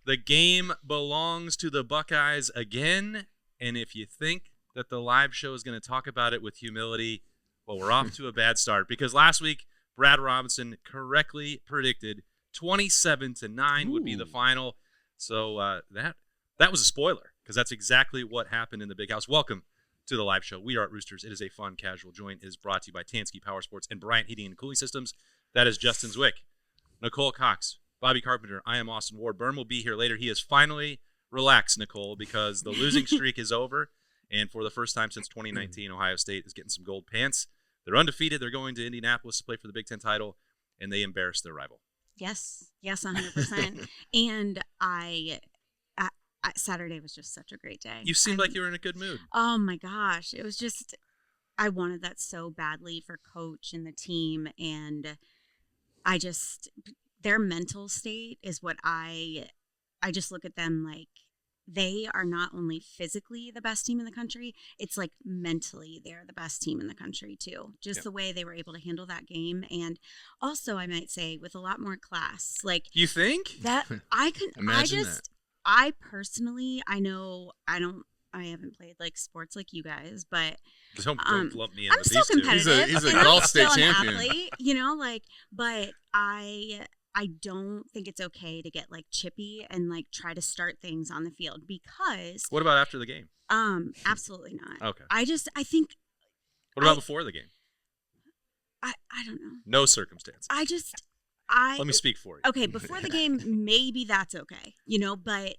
The game belongs to the Buckeyes again, and if you think that the live show is going to talk about it with humility, well, we're off to a bad start because last week Brad Robinson correctly predicted 27-9 would be the final. So that was a spoiler because that's exactly what happened in the Big House. Welcome to the live show. We are at Roosters. It is a fun, casual joint. It is brought to you by Tansky Power Sports and Bryant Heating and Cooling Systems. That is Justin Zwick, Nicole Cox, Bobby Carpenter. I am Austin Ward. Birm will be here later. He is finally relaxed, Nicole, because the losing streak is over. And for the first time since 2019, Ohio State is getting some gold pants. They're undefeated. They're going to Indianapolis to play for the Big Ten title, and they embarrassed their rival. Yes, 100%. And Saturday was just such a great day. You seemed like you were in a good mood. Oh, my gosh. It was just – I wanted that so badly for Coach and the team, and I just – their mental state is what I just look at them like they are not only physically the best team in the country, it's like mentally they're the best team in the country too. Just the way they were able to handle that game. And also, I might say, with a lot more class. Like, you think? That I could Imagine that. I personally, I haven't played like sports like you guys, but don't lump me in I'm with still these two. competitive. He's a and golf I'm state still an champion. athlete, but I don't think it's okay to get like chippy and like try to start things on the field because What about after the game? Absolutely not. Okay. I think What about before the game? I don't know. No circumstance. Let me speak for you. Okay, before the game, maybe that's okay, but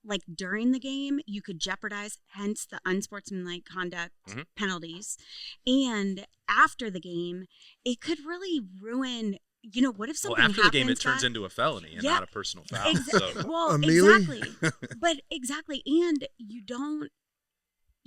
like during the game, you could jeopardize, hence the unsportsmanlike conduct penalties. And after the game, it could really ruin. What if something after the game, it happens turns into a felony and not a personal foul. Well, Amelie? exactly. But exactly. And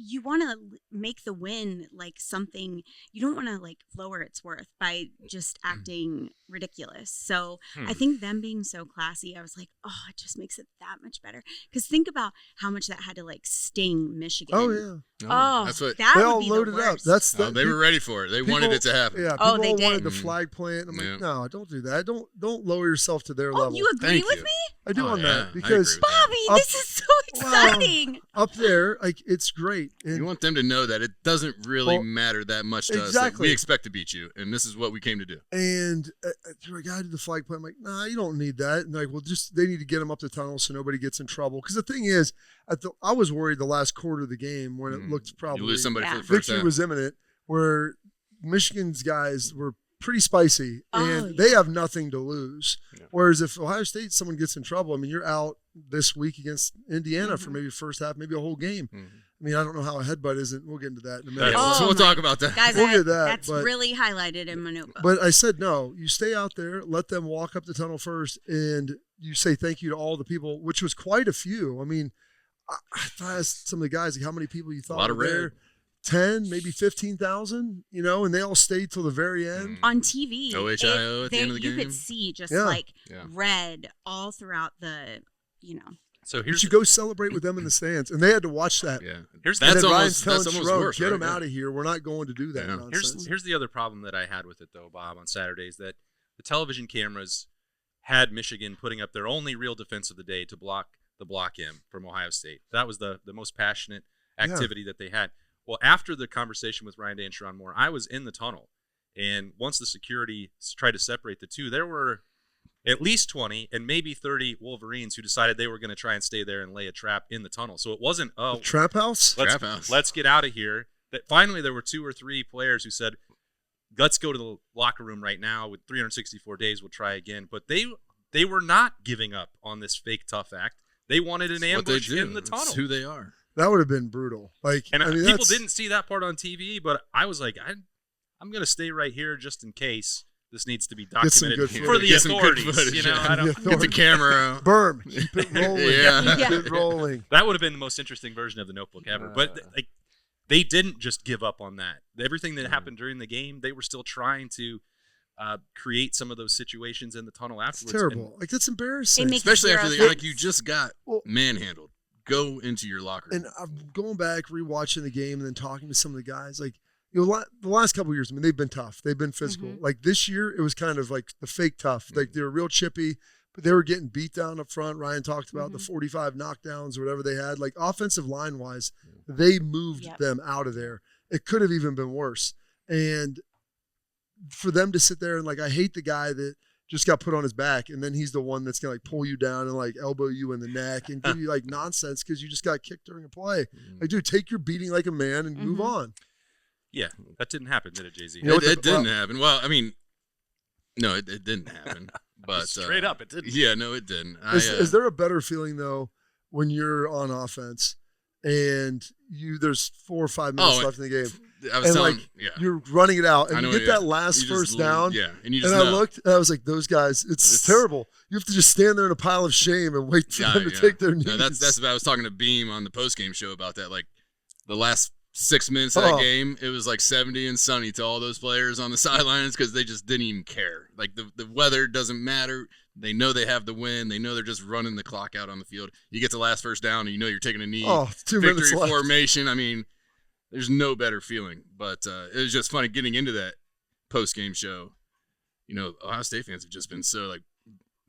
you want to make the win like something, you don't want to like lower its worth by just acting ridiculous. So I think them being so classy, I was like, oh, it just makes it that much better. Because think about how much that had to like sting Michigan. Oh, yeah. Oh, that's what that they would all be loaded the up. worst. They were ready for it. They wanted it to happen. Yeah, Oh, people they all did. wanted the flag plant. I'm like, no, don't do that. Don't lower yourself to their Oh, level. you agree Thank with you. me? I do on that because Bobby, this is so exciting. up there, like it's great. And You want them to know that it doesn't really matter that much to us. Like, Exactly. we expect to beat you, and this is what we came to do. And they're like, I did the flag plant. I'm like, nah, you don't need that. And like, well, they need to get them up the tunnel so nobody gets in trouble. Because the thing is, I was worried the last quarter of the game when it looked probably You lose somebody for the first victory time. was imminent, where Michigan's guys were pretty spicy and Oh, they have nothing to lose. Yeah. Whereas if Ohio State, someone gets in trouble, I mean, you're out this week against Indiana for maybe the first half, maybe a whole game. I mean, I don't know how a headbutt isn't. We'll get into that in a minute. So we'll talk about that. Guys, We'll get that, that's but- really highlighted in my notebook. But I said, no, you stay out there, let them walk up the tunnel first, and you say thank you to all the people, which was quite a few. I mean, I asked some of the guys, like, how many people you thought A lot of were there? red. 10, maybe 15,000, and they all stayed till the very end. On TV, OHIO at the end of the you game. could see just Yeah. red all throughout the, So You here's should go celebrate with them in the stands. And they had to watch that. Yeah. Here's And That's then almost Ryan's telling Jerome, worse. get right? them out of here. We're not going to do that Yeah. nonsense. Here's the other problem that I had with it, though, Bob, on Saturdays, that the television cameras had Michigan putting up their only real defense of the day to block the block in from Ohio State. That was the most passionate activity that they had. Well, after the conversation with Ryan Day and Sharon Moore, I was in the tunnel, and once the security tried to separate the two, there were at least 20 and maybe 30 Wolverines who decided they were going to try and stay there and lay a trap in the tunnel. So it wasn't, Trap house? Trap house. let's get out of here. That finally there were 2 or 3 players who said, let's go to the locker room right now. With 364 days, we'll try again. But they were not giving up on this fake tough act. They wanted an ambush in the tunnel. It's who they are. That would have been brutal. Like, And I mean, people that's- didn't see that part on TV, but I was like, I'm going to stay right here just in case this needs to be Get some documented good for the Get some good authorities. footage, You know, yeah. I don't, Get the camera out. Berm, keep it rolling. Yeah. Keep it rolling. that would have been the most interesting version of the Notebook ever. But like, they didn't just give up on that. Everything that happened during the game, they were still trying to create some of those situations in the tunnel It's afterwards. terrible. Like, that's embarrassing. It makes Especially after zero like you just got Well- manhandled. Go into your locker room. And I'm going back, rewatching the game, and then talking to some of the guys. Like, the last couple of years, I mean, they've been tough. They've been physical. Like this year, it was kind of like the fake tough. Like they were real chippy. but they were getting beat down up front. Ryan talked about the 45 knockdowns or whatever they had. Like offensive line wise, they moved them out of there. It could have even been worse. And for them to sit there and like, I hate the guy that just got put on his back, and then he's the one that's gonna like pull you down and like elbow you in the neck and give you like nonsense because you just got kicked during a play. Like, dude, take your beating like a man and move on. Yeah, that didn't happen, did it, Jay-Z? It didn't happen. Well, I mean, no, it didn't happen. But straight up, it didn't. Yeah, no, it didn't. Is there a better feeling though when you're on offense and there's 4 or 5 minutes left in the game? I was telling, you're running it out, and you get that last first down. Yeah, and you just I looked, and I was like, those guys, it's terrible. You have to just stand there in a pile of shame and wait for them to take their knees. No, that's about. I was talking to Beam on the post-game show about that. Like, the last 6 minutes of that game, it was like 70 and sunny to all those players on the sidelines because they just didn't even care. Like, the weather doesn't matter. They know they have the win. They know they're just running the clock out on the field. You get the last first down, and you know you're taking a knee. 2 minutes Victory left. formation. I mean, there's no better feeling. But it was just funny getting into that post-game show. You know, Ohio State fans have just been so, like,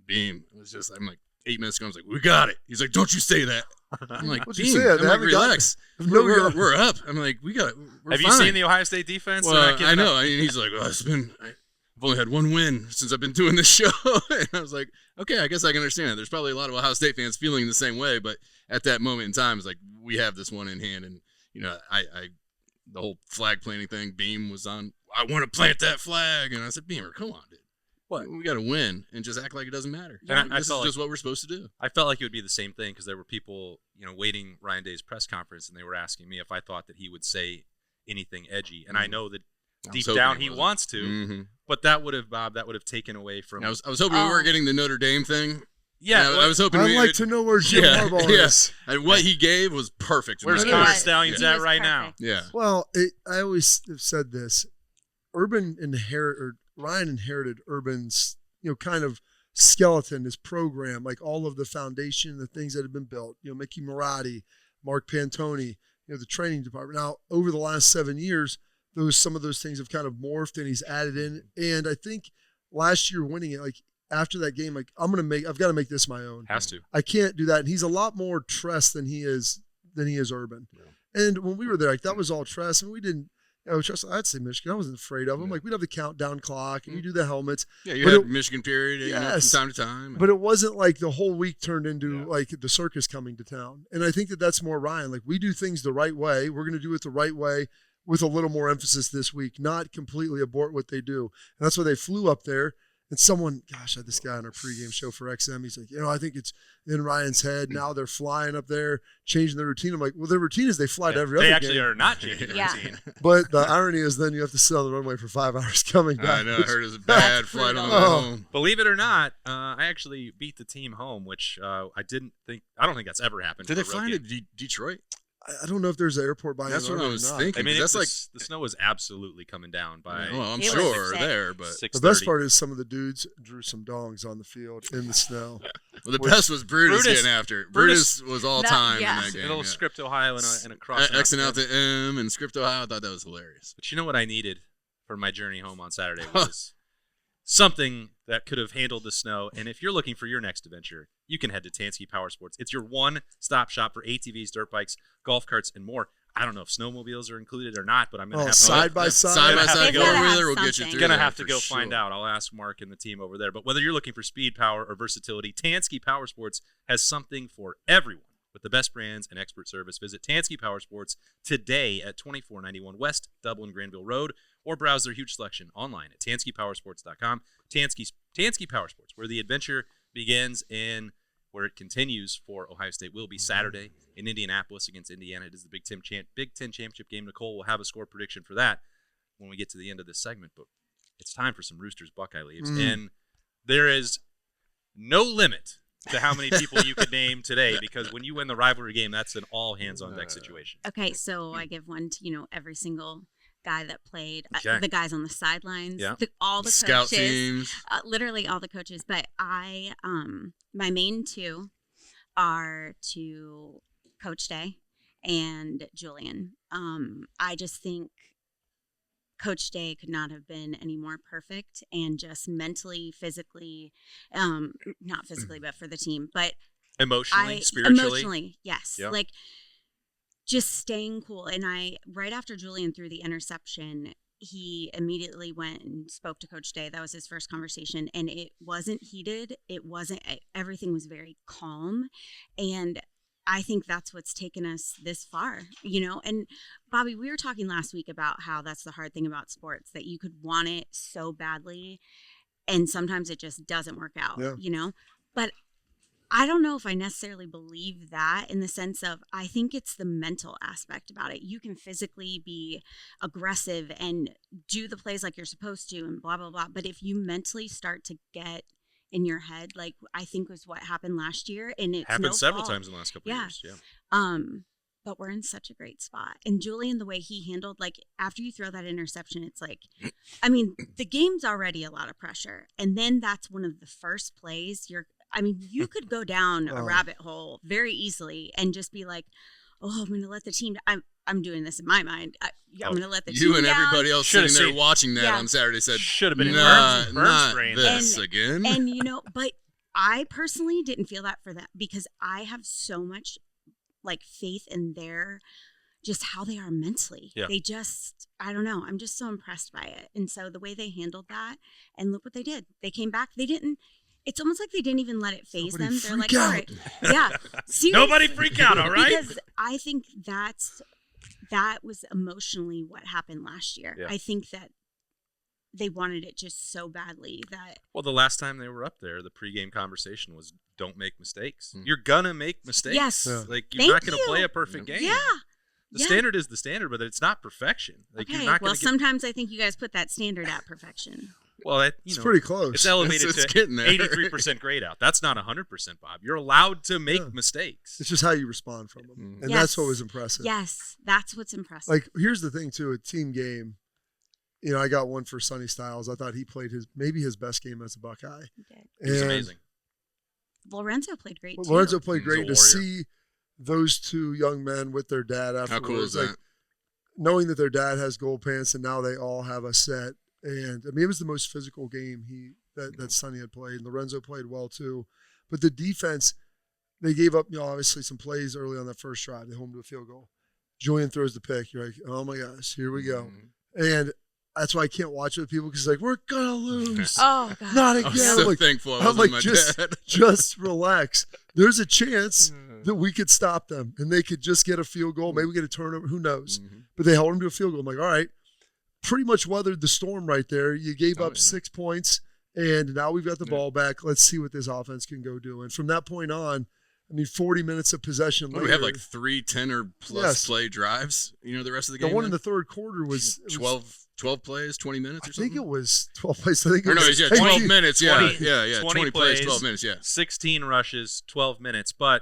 Beam. It was just, I'm like, 8 minutes ago, I was like, we got it. He's like, don't you say that. I'm like, Beam, I'm like, relax. We're up. I'm like, we got it. We're Have fine. you seen the Ohio State defense? Well, I know. I mean, he's like, well, I've only had one win since I've been doing this show. And I was like, okay, I guess I can understand it. There's probably a lot of Ohio State fans feeling the same way, but at that moment in time, it's like, we have this one in hand. And, you know, the whole flag planting thing, Beam was on, I want to plant that flag. And I said, Beamer, come on, dude. What? We got to win and just act like it doesn't matter. This is just what we're supposed to do. I felt like it would be the same thing because there were people, you know, waiting Ryan Day's press conference, and they were asking me if I thought that he would say anything edgy. And I know that deep down he wants to, but that would have taken away from. I was hoping we weren't getting the Notre Dame thing. Yeah, I was hoping. I'd like to know where Jim Harbaugh is. And what he gave was perfect. Where's Connor Stallions at right now? Yeah. Well, I always have said this. Ryan inherited Urban's, you know, kind of skeleton, his program, like all of the foundation, the things that have been built. You know, Mickey Marotti, Mark Pantoni, you know, the training department. Now, over the last 7 years, some of those things have kind of morphed, and he's added in. And I think last year winning it, like after that game, like I've got to make this my own. Has to. I can't do that. And he's a lot more Tress than he is Urban. Yeah. And when we were there, like that was all Tress, and we didn't. You know, Tress, I'd say Michigan. I wasn't afraid of them. Like we'd have the countdown clock, and you do the helmets. Yeah, you had Michigan period, you know, from time to time. But it wasn't like the whole week turned into like the circus coming to town. And I think that's more Ryan. Like we do things the right way. We're going to do it the right way with a little more emphasis this week, not completely abort what they do. And that's why they flew up there. And someone, gosh, I had this guy on our pregame show for XM. He's like, you know, I think it's in Ryan's head. Now they're flying up there, changing their routine. I'm like, well, their routine is they fly to every other game. They actually are not changing their routine. But the irony is then you have to sit on the runway for 5 hours coming back. I know. I heard it was a bad flight on the way home. Believe it or not, I actually beat the team home, which I don't think that's ever happened. Did they fly into Detroit? I don't know if there's an airport by. That's what I was thinking. I mean, that's like the snow was absolutely coming down by. Well, I'm sure there, but the best part is some of the dudes drew some dongs on the field in the snow. Well, the best was Brutus getting after it. Brutus was all time in that game. A little Script Ohio and a cross. Xing out the M and Script Ohio. I thought that was hilarious. But you know what I needed for my journey home on Saturday was something that could have handled the snow. And if you're looking for your next adventure, you can head to Tansky Power Sports. It's your one-stop shop for ATVs, dirt bikes, golf carts, and more. I don't know if snowmobiles are included or not, but I'm going to have side by side four-wheeler will get you through. Going to have to go find out. I'll ask Mark and the team over there. But whether you're looking for speed, power, or versatility, Tansky Power Sports has something for everyone. With the best brands and expert service, visit Tansky Power Sports today at 2491 West Dublin Granville Road, or browse their huge selection online at TanskyPowersports.com. Tansky Power Sports, where the adventure begins and where it continues for Ohio State, will be Saturday in Indianapolis against Indiana. It is the Big Ten Championship game. Nicole will have a score prediction for that when we get to the end of this segment. But it's time for some Roosters Buckeye leaves, and there is no limit to how many people you could name today, because when you win the rivalry game, that's an all hands on deck situation. Okay, so I give one to every single guy that played, the guys on the sidelines, all the scout coaches, teams, literally all the coaches. But my main two are to Coach Day and Julian. I just think Coach Day could not have been any more perfect, and just mentally, physically, not physically, but for the team, but Emotionally, spiritually. Emotionally, yes. Yeah. Like just staying cool. And right after Julian threw the interception, he immediately went and spoke to Coach Day. That was his first conversation. And it wasn't heated. Everything was very calm. And I think that's what's taken us this far, And Bobby, we were talking last week about how that's the hard thing about sports, that you could want it so badly and sometimes it just doesn't work out, But I don't know if I necessarily believe that, in the sense of, I think it's the mental aspect about it. You can physically be aggressive and do the plays like you're supposed to and blah, blah, blah. But if you mentally start to get in your head, like I think was what happened last year, and it's happened several fault. times in the last couple of years. Yeah. But we're in such a great spot. And Julian, the way he handled, like after you throw that interception, it's like, I mean, the game's already a lot of pressure. And then that's one of the first plays you could go down a rabbit hole very easily and just be like, oh, I'm going to let the team, I'm doing this in my mind. I'm going to let the team You and down. everybody else sitting there watching that on Saturday said, should have been not brain. this again. And, but I personally didn't feel that for that, because I have so much like faith in just how they are mentally. Yeah. They just, I don't know. I'm just so impressed by it. And so the way they handled that, and look what they did. They came back. It's almost like they didn't even let it faze them. They're like, all right. Yeah. Seriously. Nobody freak out, all right? Because I think that was emotionally what happened last year. Yeah. I think that they wanted it just so badly that. Well, the last time they were up there, the pregame conversation was, don't make mistakes. You're going to make mistakes. Yes. Yeah. Like, you're not going to play a perfect game. Yeah. The standard is the standard, but it's not perfection. Like, okay. You're not well, sometimes I think you guys put that standard at perfection. Well, it's pretty close. It's elevated It's to getting there. 83% grade out. That's not 100%, Bob. You're allowed to make mistakes. It's just how you respond from them. And that's what was impressive. Yes, that's what's impressive. Like, here's the thing, too, a team game. I got one for Sonny Styles. I thought he played maybe his best game as a Buckeye. He did. It was amazing. Lorenzo played great, too. Lorenzo played great. He To was a warrior. see those two young men with their dad afterwards. How cool is that? Like, knowing that their dad has gold pants and now they all have a set. And, I mean, it was the most physical game that Sonny had played. Lorenzo played well, too. But the defense, they gave up, obviously some plays early on that first drive. They home to a field goal. Julian throws the pick. You're like, oh, my gosh, here we go. And that's why I can't watch it with people, because it's like, we're going to lose. Oh, God. Not again. I'm so like, thankful I I'm wasn't like, my dad. just relax. There's a chance that we could stop them and they could just get a field goal. Maybe we get a turnover. Who knows? But they held them to a field goal. I'm like, all right, pretty much weathered the storm right there. You gave up 6 points, and now we've got the ball back. Let's see what this offense can go do. And from that point on, I mean, 40 minutes of possession later. We have like 3 10 or plus play drives, the rest of the game. The one in the third quarter was 12 plays, 20 minutes or something? I think it was 12 plays. I think Or it no, was 12 minutes. Yeah, 20 yeah. 20 plays, 12 minutes, yeah. 16 rushes, 12 minutes. But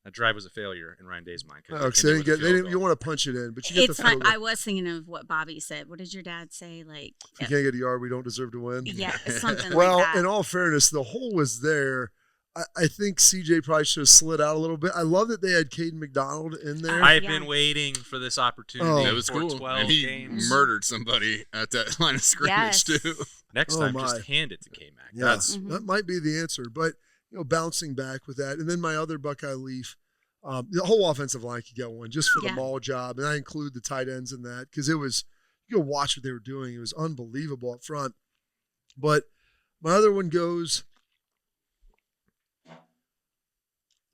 that drive was a failure in Ryan Day's mind. Oh, because you want to punch it in, but you get It's the fun. field goal. I was thinking of what Bobby said. What did your dad say? Like, If you can't get a yard, we don't deserve to win. yeah, something Well, like that. in all fairness, the hole was there. I think CJ probably should have slid out a little bit. I love that they had Caden McDonald in there. I've been waiting for this opportunity. It was for cool. 12 And he games. murdered somebody at that line of scrimmage, too. Next Oh, time, my. just hand it to K-Mac. Yeah, That's that might be the answer. But, bouncing back with that. And then my other Buckeye Leaf, the whole offensive line could get one just for the maul job. And I include the tight ends in that because you go watch what they were doing. It was unbelievable up front. But my other one goes,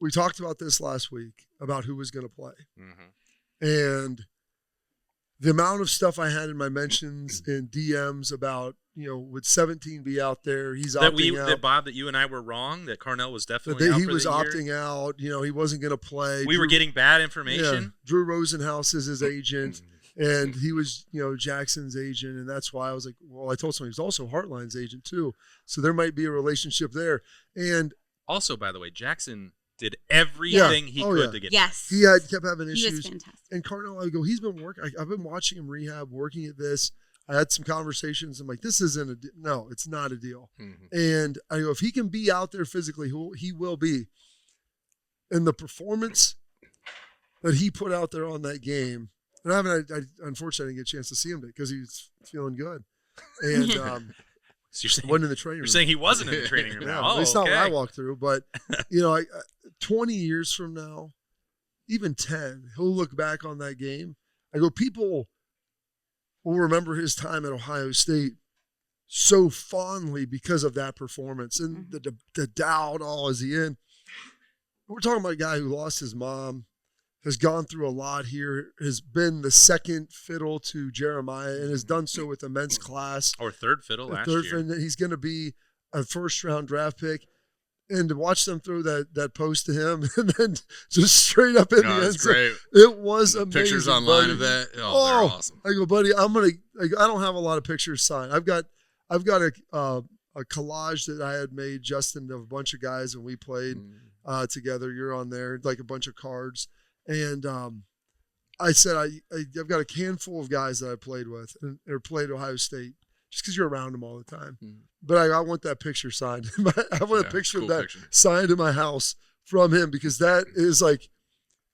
we talked about this last week about who was going to play. And the amount of stuff I had in my mentions and DMs about, would 17 be out there? He's opting out. That Bob, that you and I were wrong, that Carnell was definitely out He for was the year. opting out. He wasn't going to play. We were getting bad information. Yeah, Drew Rosenhaus is his agent, and he was, Jackson's agent, and that's why I was like, well, I told someone he was also Heartline's agent too, so there might be a relationship there. And also, by the way, Jackson did everything he could to get. Yes, he kept having issues. He was fantastic. And Carnell, I go, he's been working. I've been watching him rehab, working at this. I had some conversations. I'm like, this isn't no, it's not a deal. And I go, if he can be out there physically, he will be. And the performance that he put out there on that game, And I unfortunately didn't get a chance to see him because he's feeling good. And So you're saying, wasn't in the training room. you're saying he wasn't in the training room. Yeah, now. at least not okay. what I walked through. But, 20 years from now, even 10, he'll look back on that game. I go, people will remember his time at Ohio State so fondly because of that performance and the doubt, all is he in. We're talking about a guy who lost his mom, has gone through a lot here, has been the second fiddle to Jeremiah and has done so with immense class. Or third fiddle last year. And he's going to be a first-round draft pick. And to watch them throw that post to him and then just straight up in the end zone, great. it was amazing. Pictures online buddy. of that. Oh, they're awesome. I go, buddy, I don't have a lot of pictures signed. I've got a collage that I had made, Justin, of a bunch of guys, and we played together. You're on there, like a bunch of cards. And I said, I've got a handful of guys that I played with or played Ohio State just because you're around them all the time. But I want that picture signed. I want a picture of that signed in my house from him because that is like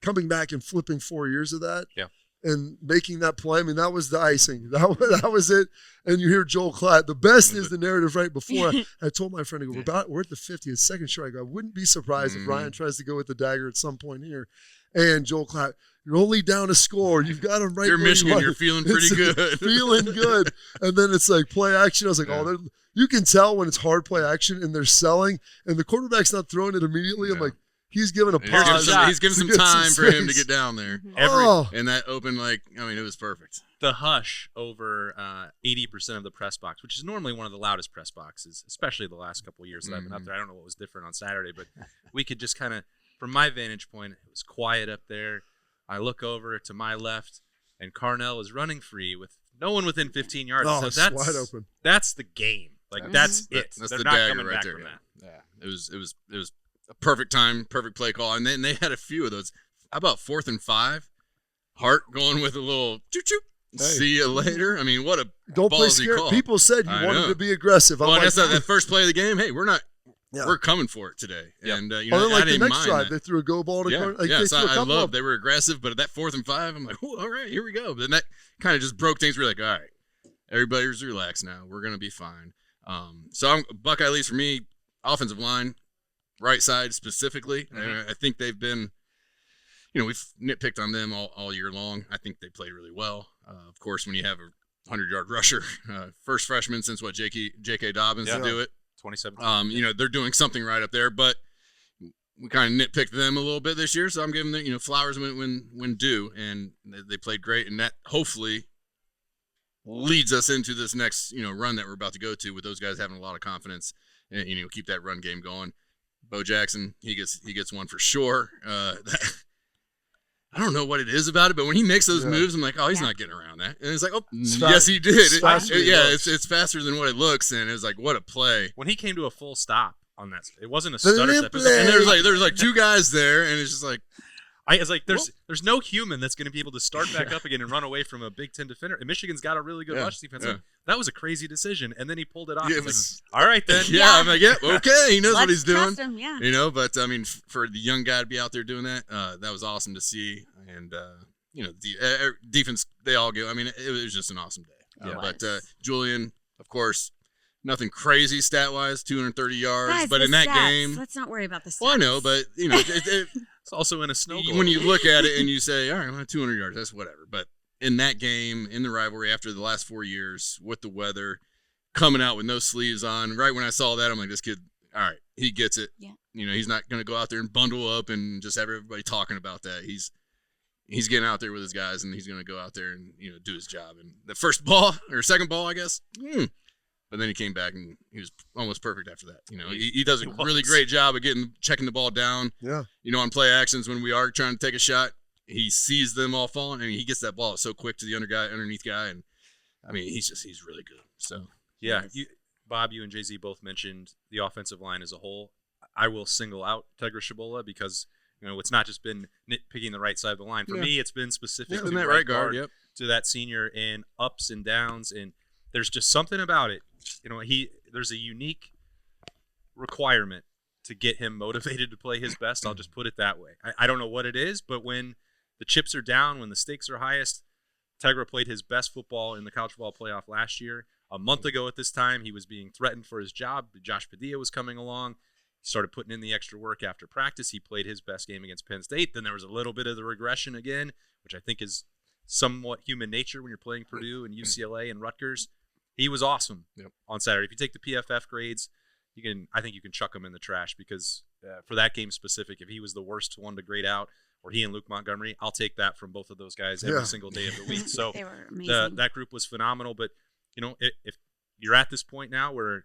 coming back and flipping 4 years of that. Yeah. And making that play. I mean, that was the icing. That was it. And you hear Joel Klatt. The best is the narrative right before. I told my friend, I go, we're at the 50th second show. I go, I wouldn't be surprised if Ryan tries to go with the dagger at some point here. And Joel Klatt, you're only down a score. You've got him right. You're where Michigan. you You're feeling pretty good. Feeling good. And then it's like play action. I was like, you can tell when it's hard play action and they're selling and the quarterback's not throwing it immediately. I'm like, he's giving a pause. He's giving some time for him to get down there. And that open, it was perfect. The hush over 80% of the press box, which is normally one of the loudest press boxes, especially the last couple of years that I've been up there. I don't know what was different on Saturday, but we could just kind of, from my vantage point, it was quiet up there. I look over to my left, and Carnell is running free with no one within 15 yards. Oh, so it's that's wide open. That's the game. That's it. That's They're the not dagger coming right back there. from that. Yeah, it was a perfect time, perfect play call, and then they had a few of those. How about 4th and 5? Hart going with a little choo choo. Hey. See you later. I mean, what a don't play scared. Call. People said you wanted to be aggressive. Well, that's that first play of the game. Hey, we're coming for it today. Yep. And I didn't the next mind drive, that. they threw a go ball to So I love they were aggressive, but at that 4th and 5, I'm like, all right, here we go. But then that kind of just broke things. We're like, all right, everybody's relaxed now. We're gonna be fine. So Buckeye leads for me, offensive line, right side specifically. I think they've been, we've nitpicked on them all year long. I think they played really well. Of course, when you have a 100-yard rusher, first freshman since J.K. Dobbins to do it. 2017. They're doing something right up there, but we kind of nitpicked them a little bit this year. So I'm giving them, flowers when due, and they played great, and that hopefully leads us into this next run that we're about to go to with those guys having a lot of confidence and keep that run game going. Bo Jackson, he gets one for sure. I don't know what it is about it, but when he makes those moves, I'm like, oh, he's not getting around that. And it's like, oh, yes, he did. It's faster than what it looks, and it was like, what a play. When he came to a full stop on that, it wasn't a stutter step. And there's like two guys there, and it's just like, there's no human that's going to be able to start back up again and run away from a Big Ten defender. And Michigan's got a really good rush defense. Yeah. That was a crazy decision, and then he pulled it off. All right then. I'm like, okay, he knows what he's doing. Him, But I mean, for the young guy to be out there doing that, that was awesome to see. And the defense, they all go. I mean, it was just an awesome day. But Julian, of course. Nothing crazy stat wise, 230 yards. Guys, but in that game, let's not worry about the stats. Well, I know, but it's also in a snow globe. When you look at it and you say, all right, 200 yards, that's whatever. But in that game, in the rivalry, after the last 4 years, with the weather, coming out with no sleeves on, right when I saw that, I'm like, this kid, all right, he gets it. Yeah. He's not going to go out there and bundle up and just have everybody talking about that. He's getting out there with his guys, and he's going to go out there and do his job. And the first ball or second ball, I guess. But then he came back and he was almost perfect after that. He does a really great job of checking the ball down. Yeah. On play actions when we are trying to take a shot, he sees them all falling and he gets that ball so quick to the underneath guy. And I mean, he's really good. So yeah, Bob, you and Jay-Z both mentioned the offensive line as a whole. I will single out Tegra Shabola because it's not just been nitpicking the right side of the line. For me, it's been specific to that right guard, to that senior and ups and downs, and there's just something about it. There's a unique requirement to get him motivated to play his best. I'll just put it that way. I don't know what it is, but when the chips are down, when the stakes are highest, Tegra played his best football in the college football playoff last year. A month ago at this time, he was being threatened for his job. Josh Padilla was coming along. He started putting in the extra work after practice. He played his best game against Penn State. Then there was a little bit of the regression again, which I think is somewhat human nature when you're playing Purdue and UCLA and Rutgers. He was awesome on Saturday. If you take the PFF grades, I think you can chuck him in the trash because for that game specific, if he was the worst one to grade out, or he and Luke Montgomery, I'll take that from both of those guys every single day of the week. So they were amazing. That group was phenomenal. But, if you're at this point now where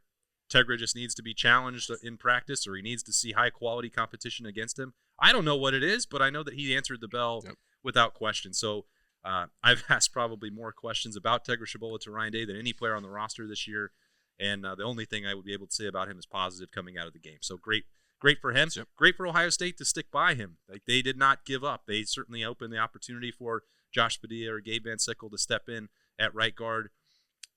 Tegra just needs to be challenged in practice or he needs to see high-quality competition against him, I don't know what it is, but I know that he answered the bell without question. So I've asked probably more questions about Tegra Shabola to Ryan Day than any player on the roster this year. And the only thing I would be able to say about him is positive coming out of the game. So great for him. Yep. Great for Ohio State to stick by him. Like, they did not give up. They certainly opened the opportunity for Josh Padilla or Gabe Van Sickle to step in at right guard.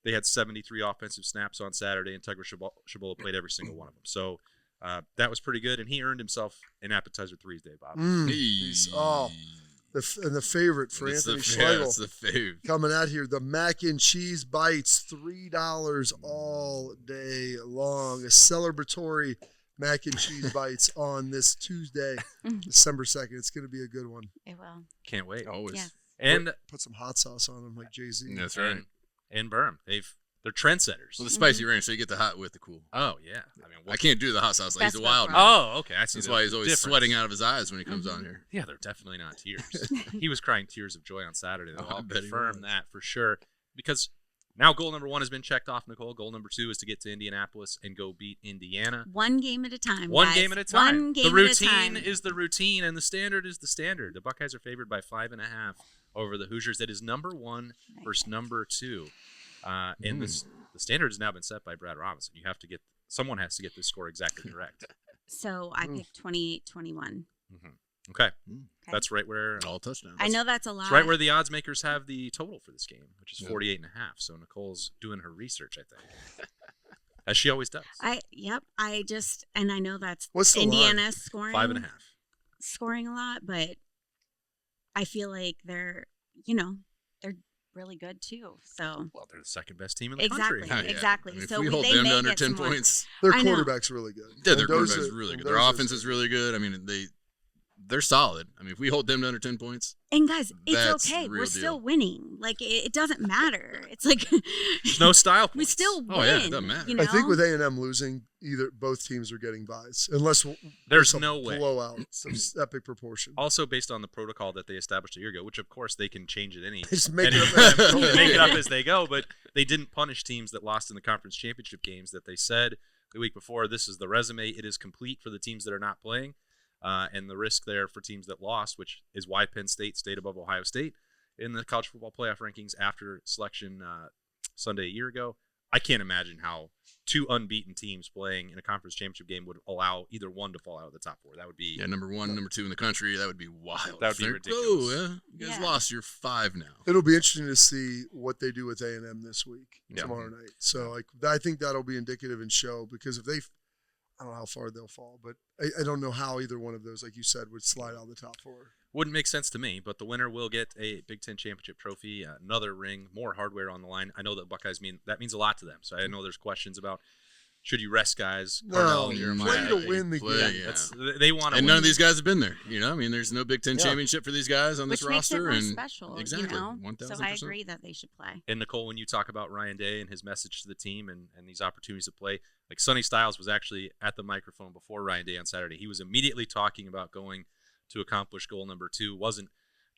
They had 73 offensive snaps on Saturday, and Tegra Shabola played every single one of them. So that was pretty good, and he earned himself an appetizer 3 day, Bob. The favorite for Anthony Schlegel. It's the fave. Coming out here, the mac and cheese bites, $3 all day long. A celebratory mac and cheese bites on this Tuesday, December 2nd. It's going to be a good one. It will. Can't wait. Always. Yes. And put some hot sauce on them like Jay-Z. That's right. And Birm. They're trendsetters. Well, the spicy ranch, so you get the hot with the cool. Oh, yeah. I can't do the hot sauce. Like, he's a wild man. Oh, okay. I see. That's why he's always sweating out of his eyes when he comes on here. Yeah, they're definitely not tears. He was crying tears of joy on Saturday, though. I'll bet he confirm was. that for sure. Because now goal number 1 has been checked off, Nicole. Goal number 2 is to get to Indianapolis and go beat Indiana. One game at a time. One guys. game at a time. One game the routine at a time. is the routine, and the standard is the standard. The Buckeyes are favored by 5.5 over the Hoosiers. That is number 1 versus number 2. And the standard has now been set by Brad Robinson. Someone has to get this score exactly correct. So I picked 28-21. Okay. That's right where all touchdowns. I know that's a lot. It's right where the odds makers have the total for this game, which is 48.5. So Nicole's doing her research, I think, as she always does. I know that's What's the Indiana line? scoring 5.5. scoring a lot, but I feel like they're really good too. So They're the second best team in the country. Exactly. I mean, if so we hold they them may to under get 10 some more. points. Their I know. quarterback's really good. Yeah, their Mendoza- quarterback's really good. Their Mendoza's offense is really good. I mean, they're solid. I mean, if we hold them to under 10 points. And guys, it's That's okay. the We're real still deal. winning. Like it doesn't matter. It's like No style we points. still win. Oh, yeah, it doesn't matter. You know? I think with A&M losing, both teams are getting buys, unless There's some no way. blowout, some epic proportion. Also based on the protocol that they established a year ago, which of course they can change at any Just make it make it up. up as they go, but they didn't punish teams that lost in the conference championship games that they said the week before, this is the resume, it is complete for the teams that are not playing. And the risk there for teams that lost, which is why Penn State stayed above Ohio State in the college football playoff rankings after selection Sunday a year ago. I can't imagine how 2 unbeaten teams playing in a conference championship game would allow either one to fall out of the top 4. That would be number 1, number 2 in the country. That would be wild. That would be Think, ridiculous. Oh, yeah. You guys Yeah. lost. You're 5 now. It'll be interesting to see what they do with A&M this week, Yeah. tomorrow night. So, I think that'll be indicative and show, because if I don't know how far they'll fall, but I don't know how either one of those, like you said, would slide out of the top 4. Wouldn't make sense to me, but the winner will get a Big Ten championship trophy, another ring, more hardware on the line. I know that Buckeyes means a lot to them. So I know there's questions about should you rest guys? No, Jeremiah, play to win the Play, game. yeah. They want to. And none of these guys have been there. I mean, there's no Big Ten Yeah. championship for these guys on Which this makes it roster. more And special, exactly, you know? 1000%. So I agree that they should play. And Nicole, when you talk about Ryan Day and his message to the team and these opportunities to play, like Sonny Styles was actually at the microphone before Ryan Day on Saturday. He was immediately talking about going to accomplish goal number 2. Wasn't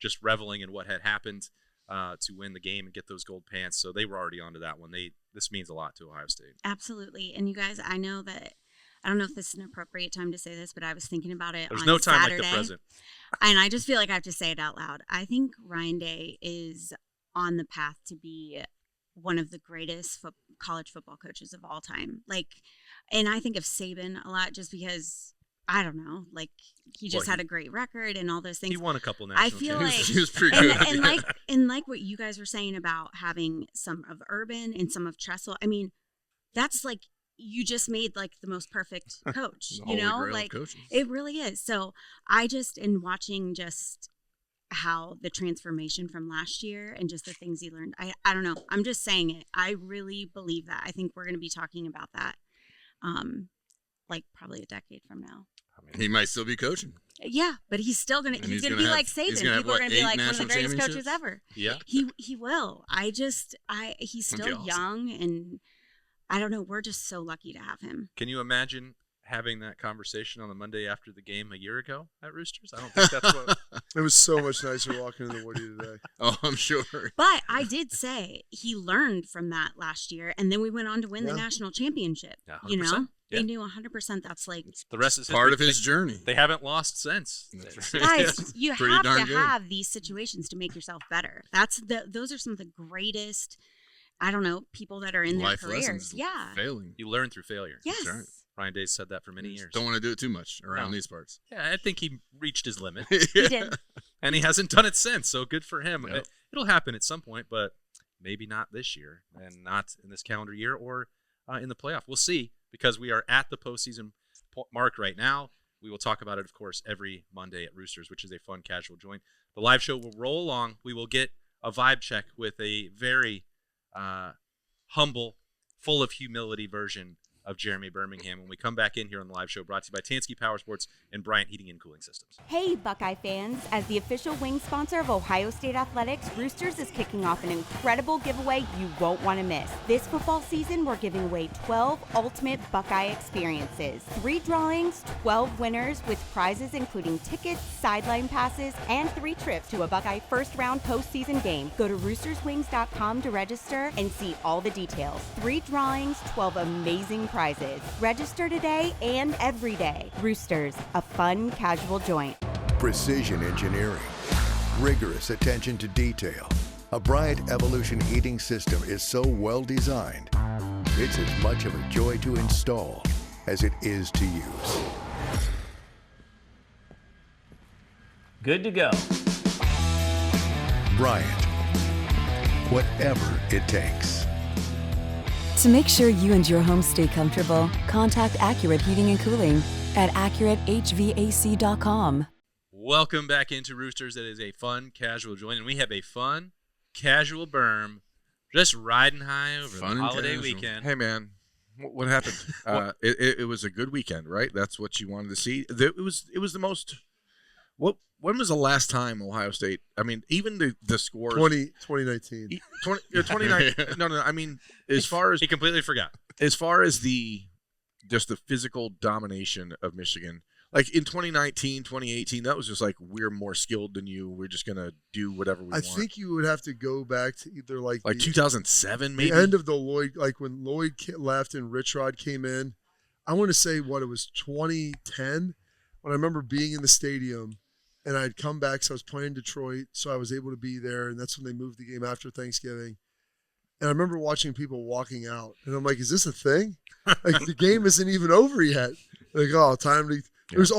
just reveling in what had happened to win the game and get those gold pants. So they were already onto that one. This means a lot to Ohio State. Absolutely. And you guys, I know that I don't know if this is an appropriate time to say this, but I was thinking about it There's on no time Saturday, like the present. and I just feel like I have to say it out loud. I think Ryan Day is on the path to be one of the greatest college football coaches of all time. And I think of Saban a lot just because, I don't know, he just had a great record and all those things. He won a couple national I feel championships. like he was pretty good. and like what you guys were saying about having some of Urban and some of Tressel. I mean, that's you just made the most perfect coach, The you know, holy grail of coaching. it really is. So I just, in watching just how the transformation from last year and just the things he learned. I don't know. I'm just saying it. I really believe that. I think we're going to be talking about that like probably a decade from now. He might still be coaching. Yeah, but he's still going to, he's going to be like Saban. People are going to be like one of the greatest coaches ever. Yeah. He will. He's still young, and I don't know. We're just so lucky to have him. Can you imagine having that conversation on the Monday after the game a year ago at Roosters? I don't think that's what. It was so much nicer walking in the Woody today. Oh, I'm sure. But I did say he learned from that last year, and then we went on to win the national championship. Yeah, you know, yeah. they knew 100% that's like the rest is part of his journey. They haven't lost since. Guys, you have to good. have these situations to make yourself better. Those are some of the greatest, I don't know, people that are in Life their careers. lessons, Yeah. failing. You learn through failure. Yes. That's right. Ryan Day said that for many years. Don't want to do it too much around these parts. Yeah, I think he reached his limit. He did. And he hasn't done it since, so good for him. Yep. It'll happen at some point, but maybe not this year and not in this calendar year or in the playoff. We'll see, because we are at the postseason mark right now. We will talk about it, of course, every Monday at Roosters, which is a fun, casual joint. The live show will roll along. We will get a vibe check with a very humble, full of humility version of Jeremy Birmingham when we come back in here on the live show, brought to you by Tansky Power Sports and Bryant Heating and Cooling Systems. Hey, Buckeye fans. As the official wing sponsor of Ohio State Athletics, Roosters is kicking off an incredible giveaway you won't want to miss. This football season, we're giving away 12 ultimate Buckeye experiences, 3 drawings, 12 winners, with prizes including tickets, sideline passes, and 3 trips to a Buckeye first-round postseason game. Go to roosterswings.com to register and see all the details. 3 drawings, 12 amazing prizes. Register today and every day. Roosters, a fun, casual joint. Precision engineering, rigorous attention to detail. A Bryant Evolution heating system is so well designed, it's as much of a joy to install as it is to use. Good to go. Bryant, whatever it takes. To make sure you and your home stay comfortable, contact Accurate Heating and Cooling at AccurateHVAC.com. Welcome back into Roosters. It is a fun, casual joint, and we have a fun, casual Berm just riding high over Fun the and holiday casual. weekend. Hey, man, what happened? It was a good weekend, right? That's what you wanted to see. It was the most. When was the last time Ohio State? I mean, even the scores. 2019. 29. No. I mean, as far as he completely forgot. As far as the physical domination of Michigan, like in 2019, 2018, that was just like, we're more skilled than you. We're just gonna do whatever we want. I think you would have to go back to either like 2007, maybe the end of the Lloyd, like when Lloyd left and Rich Rod came in. I want to say it was 2010 when I remember being in the stadium. And I'd come back, so I was playing Detroit, so I was able to be there, and that's when they moved the game after Thanksgiving. And I remember watching people walking out, and I'm like, is this a thing? Like, the game isn't even over yet. Like, oh, time to – there's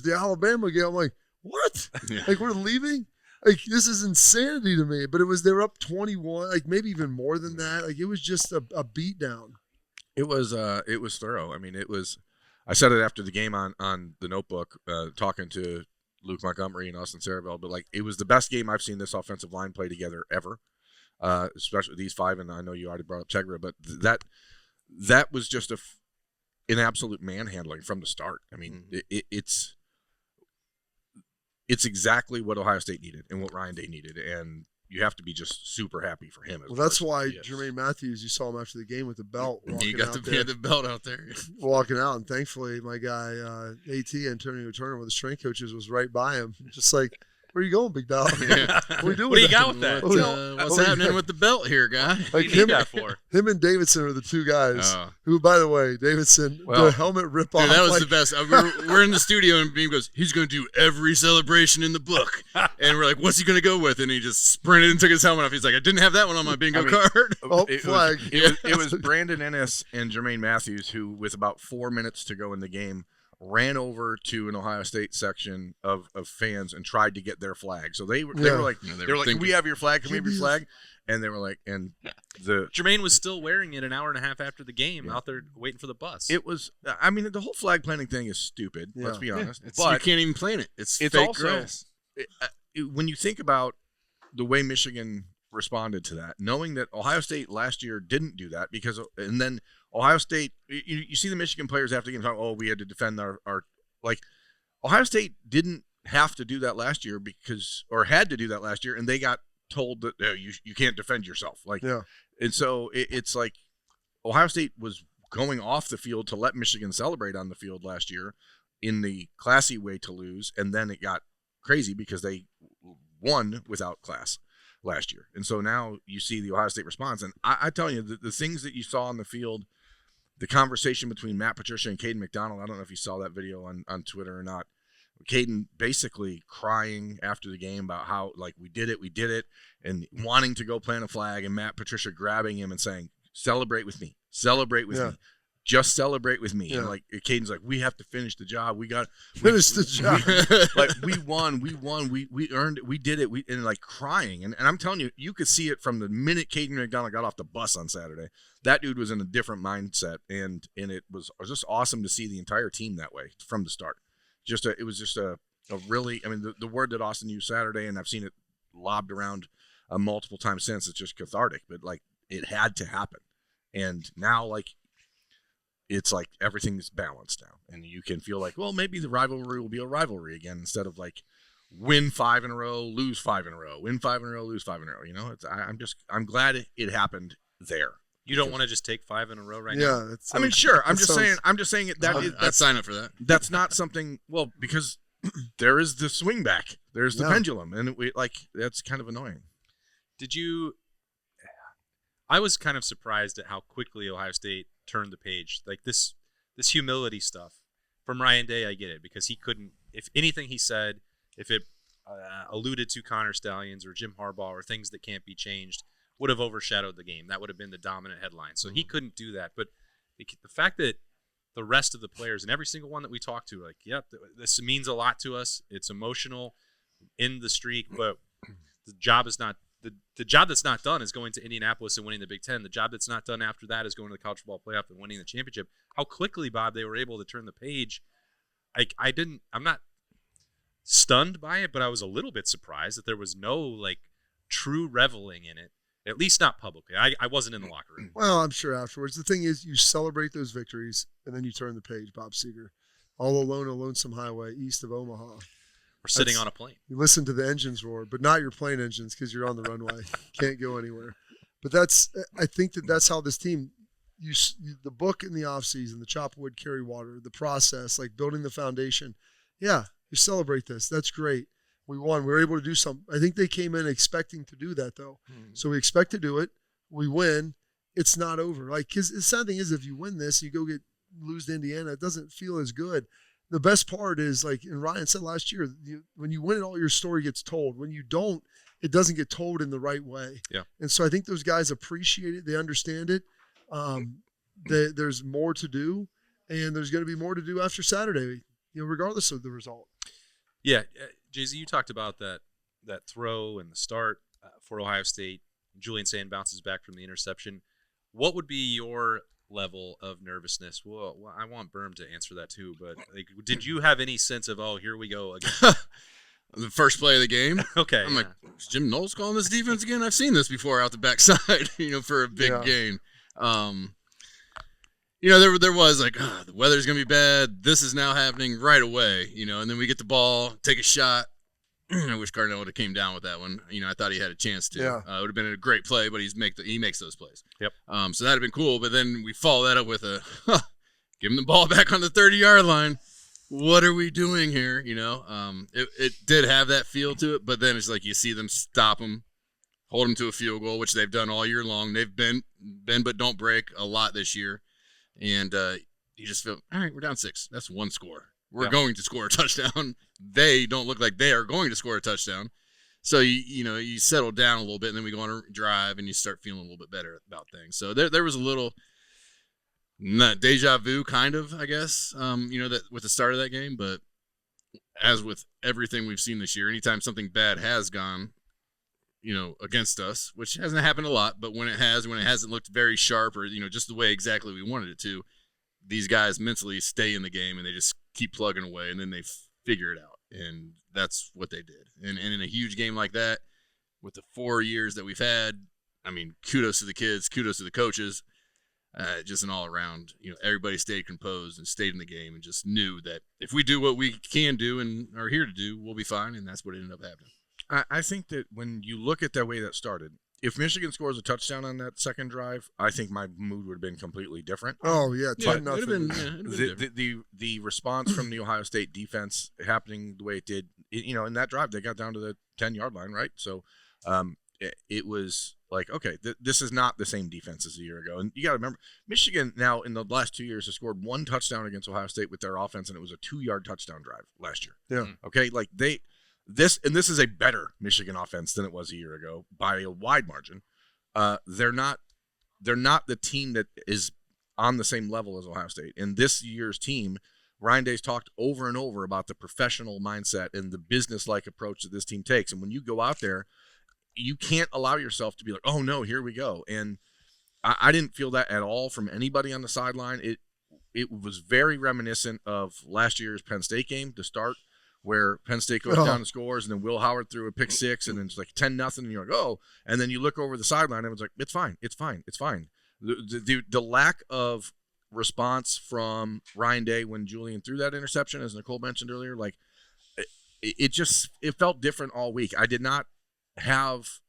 the Alabama game. I'm like, what? Yeah. Like, we're leaving? Like, this is insanity to me. But they were up 21, like maybe even more than that. Like, it was just a beatdown. it was thorough. I mean, it was. I said it after the game on the Notebook, talking to Luke Montgomery and Austin Saravel, but like, it was the best game I've seen this offensive line play together ever, especially these 5. And I know you already brought up Tegra, but that was just an absolute manhandling from the start. I mean, it's exactly what Ohio State needed and what Ryan Day needed, and you have to be just super happy for him. Well, that's why Jermaine Matthews, you saw him after the game with the belt. He got the belt out there. Walking out, and thankfully my guy, AT, Antonio Turner, one of the strength coaches, was right by him. Just like, where are you going, big dog? Yeah. What are you doing? What do you got with that? What's happening with the belt here, guy? What do you need that for? Him and Davidson are the 2 guys who, by the way, Davidson, the helmet rip-off. Dude, that was the best. We're in the studio, and Beam goes, he's going to do every celebration in the book. And we're like, what's he going to go with? And he just sprinted and took his helmet off. He's like, I didn't have that one on my bingo card. Flag. It was Brandon Ennis and Jermaine Matthews who, with about 4 minutes to go in the game, ran over to an Ohio State section of fans and tried to get their flag. So they were like, can we have your flag? Can we have your flag? And they were like, and Jermaine was still wearing it an hour and a half after the game, out there waiting for the bus. It was, I mean, the whole flag planting thing is stupid. Let's be honest. But you can't even plant it. It's fake also grass. when you think about the way Michigan responded to that, knowing that Ohio State last year didn't do that and then Ohio State, you see the Michigan players after the game talking, we had to defend our like Ohio State didn't have to do that last year had to do that last year, and they got told that you can't defend yourself. And so it's like Ohio State was going off the field to let Michigan celebrate on the field last year in the classy way to lose, and then it got crazy because they won without class last year. And so now you see the Ohio State response, and I tell you, the things that you saw on the field, the conversation between Matt Patricia and Caden McDonald, I don't know if you saw that video on Twitter or not. Caden basically crying after the game about how, like, we did it, and wanting to go plant a flag, and Matt Patricia grabbing him and saying, celebrate with me, just celebrate with me. And like Caden's like, we have to finish the job. We got finish the job. We won. We earned it. We did it. And like crying. And I'm telling you, you could see it from the minute Caden McDonald got off the bus on Saturday. That dude was in a different mindset, and it was just awesome to see the entire team that way from the start. It was just a really, I mean, the word that Austin used Saturday, and I've seen it lobbed around multiple times since, it's just cathartic, but like it had to happen. And now, like, it's like everything's balanced now, and you can feel like, well, maybe the rivalry will be a rivalry again instead of like win 5 in a row, lose 5 in a row, win 5 in a row, lose 5 in a row. You know, I'm glad it happened there. You don't want to just take 5 in a row right now? Yeah. I mean, sure. I'm just saying I'd sign up for that. That's not something, well, because there is the swing back. There's the pendulum. And that's kind of annoying. I was kind of surprised at how quickly Ohio State turned the page. Like this humility stuff from Ryan Day, I get it, because he couldn't, if anything he said, if it alluded to Connor Stallions or Jim Harbaugh or things that can't be changed, would have overshadowed the game. That would have been the dominant headline. So he couldn't do that. But the fact that the rest of the players and every single one that we talked to, like, yep, this means a lot to us. It's emotional in the streak, but the job is not the job that's not done is going to Indianapolis and winning the Big Ten. The job that's not done after that is going to the college football playoff and winning the championship. How quickly, Bob, they were able to turn the page. I'm not stunned by it, but I was a little bit surprised that there was no like true reveling in it. At least not publicly. I wasn't in the locker room. Well, I'm sure afterwards. The thing is, you celebrate those victories, and then you turn the page, Bob Seger. All alone, a lonesome highway east of Omaha. We're sitting on a plane. You listen to the engines roar, but not your plane engines because you're on the runway. Can't go anywhere. But I think that's how this team, the book in the offseason, the chop wood, carry water, the process, like building the foundation. Yeah, you celebrate this. That's great. We won. We were able to do something. I think they came in expecting to do that, though. So we expect to do it. We win. It's not over. Like, because the sad thing is, if you win this, you lose to Indiana, it doesn't feel as good. The best part is, like, and Ryan said last year, when you win it all, your story gets told. When you don't, it doesn't get told in the right way. Yeah. And so I think those guys appreciate it. They understand it. There's more to do, and there's going to be more to do after Saturday, regardless of the result. Yeah, Jay-Z, you talked about that throw and the start for Ohio State. Julian Sand bounces back from the interception. What would be your level of nervousness? Well, I want Birm to answer that too, but did you have any sense of, here we go again? The first play of the game. Okay. I'm like, is Jim Knowles calling this defense again? I've seen this before out the backside, for a big gain. There was like, the weather's going to be bad. This is now happening right away, and then we get the ball, take a shot. I wish Cardinal would have came down with that one. I thought he had a chance to. Yeah. It would have been a great play, but he makes those plays. Yep. So that would have been cool, but then we follow that up with give him the ball back on the 30-yard line. What are we doing here? It did have that feel to it, but then it's like you see them stop him, hold him to a field goal, which they've done all year long. They've been but don't break a lot this year. And you just feel, all right, we're down 6. That's one score. We're going to score a touchdown. They don't look like they are going to score a touchdown. So, you settle down a little bit, and then we go on a drive, and you start feeling a little bit better about things. So there was a little deja vu kind of, I guess, that with the start of that game. But as with everything we've seen this year, anytime something bad has gone, against us, which hasn't happened a lot, but when it hasn't looked very sharp or, just the way exactly we wanted it to, these guys mentally stay in the game and they just keep plugging away and then they figure it out. And that's what they did. And in a huge game like that, with the 4 years that we've had, I mean, kudos to the kids, kudos to the coaches, just an all-around, everybody stayed composed and stayed in the game and just knew that if we do what we can do and are here to do, we'll be fine, and that's what ended up happening. I think that when you look at the way that started, if Michigan scores a touchdown on that second drive, I think my mood would have been completely different. Oh, yeah, 10-0. The response from the Ohio State defense happening the way it did, in that drive, they got down to the 10-yard line, right? So it was like, okay, this is not the same defense as a year ago. And you got to remember, Michigan now in the last 2 years has scored 1 touchdown against Ohio State with their offense, and it was a 2-yard touchdown drive last year. Yeah. Okay, like this is a better Michigan offense than it was a year ago by a wide margin. They're not the team that is on the same level as Ohio State. And this year's team, Ryan Day's talked over and over about the professional mindset and the business-like approach that this team takes. And when you go out there, you can't allow yourself to be like, oh no, here we go. And I didn't feel that at all from anybody on the sideline. It was very reminiscent of last year's Penn State game to start, where Penn State goes down and scores, and then Will Howard threw a pick 6, and then it's like 10-0, and you're like, oh. And then you look over the sideline, and it's like, it's fine. The lack of response from Ryan Day when Julian threw that interception, as Nicole mentioned earlier, like it felt different all week. I did not have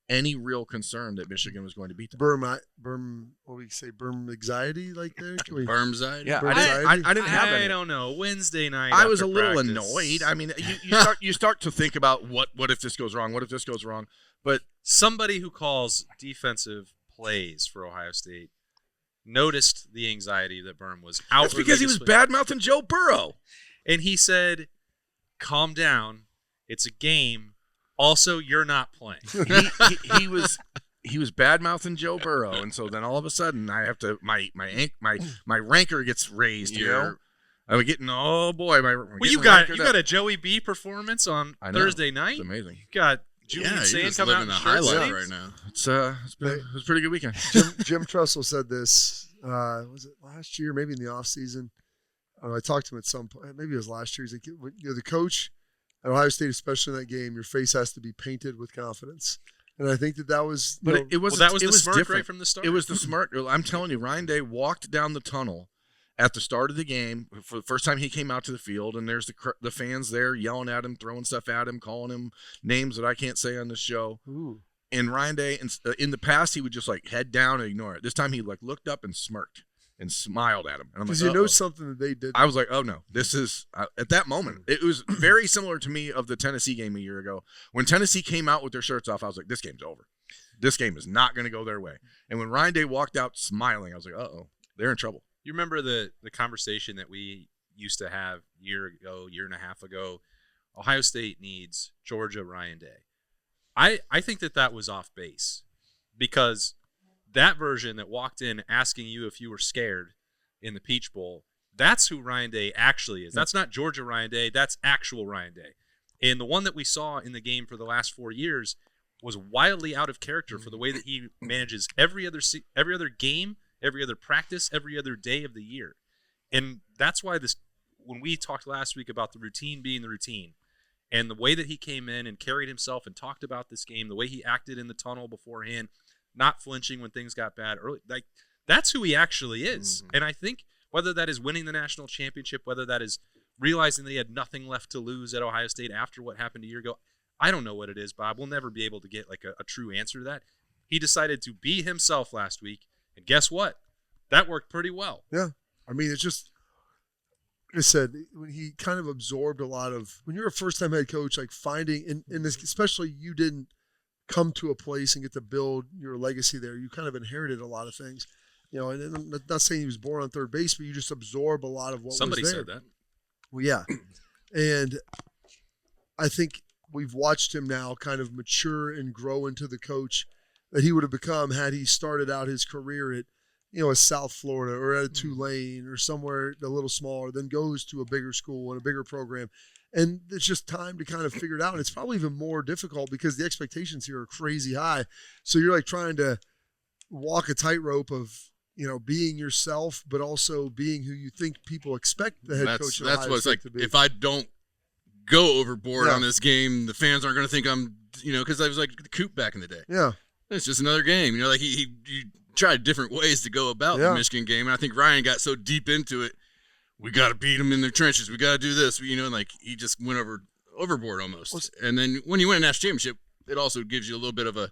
any real concern that Michigan was going to beat them. Berm, what do we say? Berm anxiety, like there? Bermside? Yeah, Bermside? I didn't have any. I don't know. Wednesday night. I was a after little practice. annoyed. I mean, you start to think about what if this goes wrong? What if this goes wrong? But somebody who calls defensive plays for Ohio State noticed the anxiety that Berm was out. That's because he was bad-mouthing Joe Burrow. And he said, calm down. It's a game. Also, you're not playing. he was bad-mouthing Joe Burrow, and so then all of a sudden I have to my rancor gets raised here. I'm getting you got a Joey B performance on Thursday night. It's amazing. You got Julian Sand coming out in the shirt highlight sleeves right now. It was a pretty good weekend. Jim Tressel said this. Was it last year? Maybe in the off season. I talked to him at some point. Maybe it was last year. He's like, the coach at Ohio State, especially in that game, your face has to be painted with confidence. And I think that was. But it was the smirk different. right from the start. It was the smirk. I'm telling you, Ryan Day walked down the tunnel at the start of the game for the first time he came out to the field, and there's the fans there yelling at him, throwing stuff at him, calling him names that I can't say on the show. Ooh. And Ryan Day, in the past, he would just like head down and ignore it. This time he like looked up and smirked and smiled at him. And I'm like, because you know something that they did. I was like, oh no, this is at that moment. It was very similar to me of the Tennessee game a year ago. When Tennessee came out with their shirts off, I was like, this game's over. This game is not going to go their way. And when Ryan Day walked out smiling, I was like, uh-oh, they're in trouble. You remember the conversation that we used to have year and a half ago? Ohio State needs Georgia Ryan Day. I think that was off base, because that version that walked in asking you if you were scared in the Peach Bowl, that's who Ryan Day actually is. That's not Georgia Ryan Day. That's actual Ryan Day. And the one that we saw in the game for the last 4 years was wildly out of character for the way that he manages every other game, every other practice, every other day of the year. And that's why when we talked last week about the routine being the routine, and the way that he came in and carried himself and talked about this game, the way he acted in the tunnel beforehand, not flinching when things got bad early, like that's who he actually is. Mm-hmm. And I think whether that is winning the national championship, whether that is realizing that he had nothing left to lose at Ohio State after what happened a year ago, I don't know what it is, Bob. We'll never be able to get like a true answer to that. He decided to be himself last week, and guess what? That worked pretty well. Yeah. I mean, it's just, like I said, when he kind of absorbed a lot of, when you're a first-time head coach, like finding, in this, especially you didn't come to a place and get to build your legacy there. You kind of inherited a lot of things. And I'm not saying he was born on third base, but you just absorb a lot of what Somebody was there. said that. Well, yeah. And I think we've watched him now kind of mature and grow into the coach that he would have become had he started out his career at, a South Florida or at a Tulane or somewhere a little smaller, then goes to a bigger school and a bigger program. And it's just time to kind of figure it out. And it's probably even more difficult because the expectations here are crazy high. So you're like trying to walk a tightrope of, being yourself, but also being who you think people expect the head coach of That's Ohio what it's State like. to be. If I don't go overboard Yeah. on this game. The fans aren't going to think I'm, because I was like the Coop back in the day. Yeah. It's just another game. Like he tried different ways to go about the Michigan game. And I think Ryan got so deep into it. We got to beat them in their trenches. We got to do this. Like he just went overboard almost. And then when you win a national championship, it also gives you a little bit of a,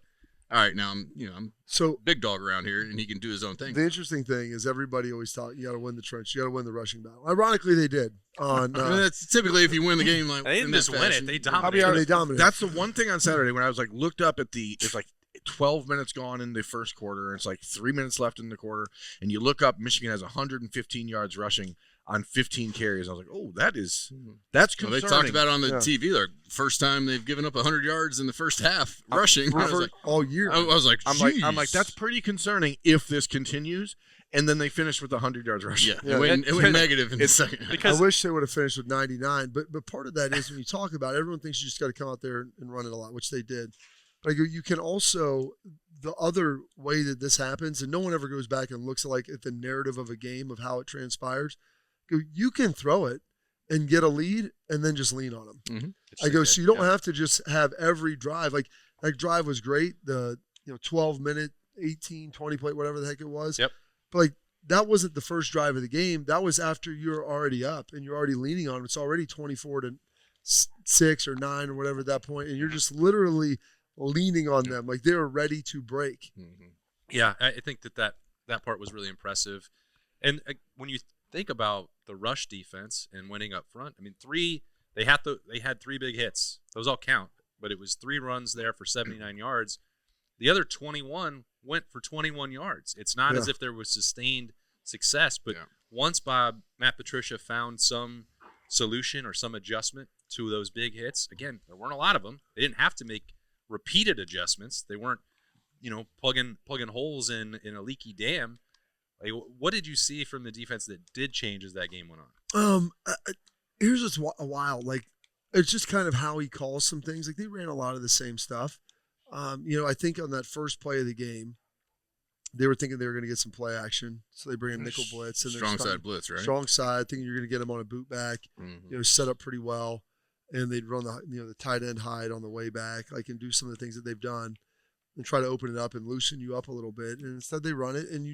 all right, now I'm so big dog around here, and he can do his own thing. The interesting thing is everybody always thought you got to win the trench, you got to win the rushing battle. Ironically, they did. That's typically if you win the game like they didn't just win it; they dominated. They dominated. That's the one thing on Saturday when I was like looked up at it's like 12 minutes gone in the first quarter, and it's like 3 minutes left in the quarter, and you look up, Michigan has 115 yards rushing on 15 carries. I was like, oh, that's concerning. Well, they talked about it on the TV. Like first time they've given up 100 yards in the first half rushing. I was like, all year. I was like, I'm like, that's pretty concerning if this continues. And then they finished with 100 yards rushing. Yeah. It went negative in the second half. I wish they would have finished with 99. But part of that is when you talk about it, everyone thinks you just got to come out there and run it a lot, which they did. But I go, you can also, the other way that this happens, and no one ever goes back and looks at the narrative of a game of how it transpires. You can throw it and get a lead and then just lean on them. Mm-hmm. I go, so you don't have to just have every drive. Like that drive was great. The 12-minute, 18, 20 play, whatever the heck it was. Yep. But that wasn't the first drive of the game. That was after you're already up and you're already leaning on them. It's already 24-6 or 9 or whatever at that point, and you're just literally leaning on them like they're ready to break. Mm-hmm. Yeah, I think that part was really impressive. And when you think about the rush defense and winning up front, I mean, they had 3 big hits. Those all count, but it was 3 runs there for 79 yards. The other 21 went for 21 yards. It's not as if there was sustained success, but once Matt Patricia found some solution or some adjustment to those big hits, again, there weren't a lot of them. They didn't have to make repeated adjustments. They weren't, plugging holes in a leaky dam. Like, what did you see from the defense that did change as that game went on? Here's what's wild. Like, it's just kind of how he calls some things. Like, they ran a lot of the same stuff. I think on that first play of the game, they were thinking they were going to get some play action, so they bring in nickel blitz. And strong side blitz, right? Strong side, thinking you're going to get them on a boot back. Mm-hmm. Set up pretty well, and they'd run the tight end hide on the way back, and do some of the things that they've done, and try to open it up and loosen you up a little bit. And instead, they run it, and